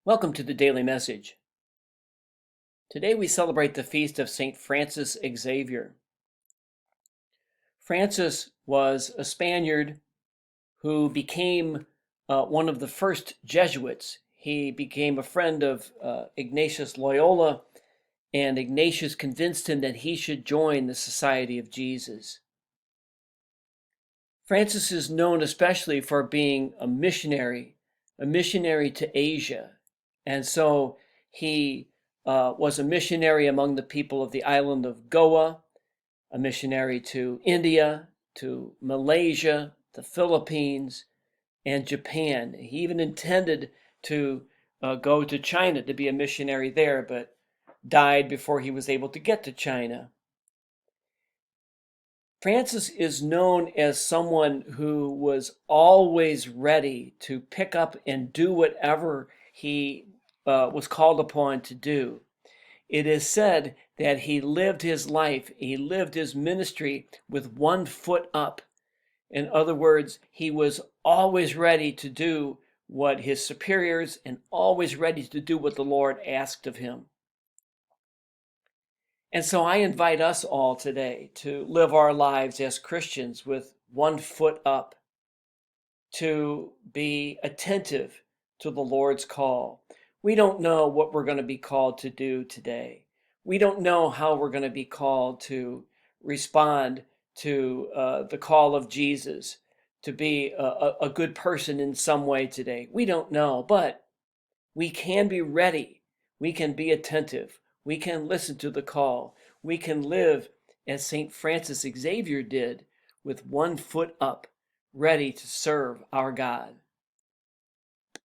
Welcome to the Daily Message. Today we celebrate the feast of St. Francis Xavier. Francis was a Spaniard who became one of the first Jesuits. He became a friend of Ignatius Loyola, and Ignatius convinced him that he should join the Society of Jesus. Francis is known especially for being a missionary to Asia. And so he was a missionary among the people of the island of Goa, a missionary to India, to Malaysia, the Philippines, and Japan. He even intended to go to China to be a missionary there, but died before he was able to get to China. Francis is known as someone who was always ready to pick up and do whatever he was called upon to do. It is said that he lived his life, he lived his ministry with one foot up. In other words, he was always ready to do what his superiors and always ready to do what the Lord asked of him. And so I invite us all today to live our lives as Christians with one foot up, to be attentive to the Lord's call. We don't know what we're going to be called to do today. We don't know how we're going to be called to respond to the call of Jesus, to be a good person in some way today. We don't know, but we can be ready. We can be attentive. We can listen to the call. We can live as St. Francis Xavier did, with one foot up, ready to serve our God.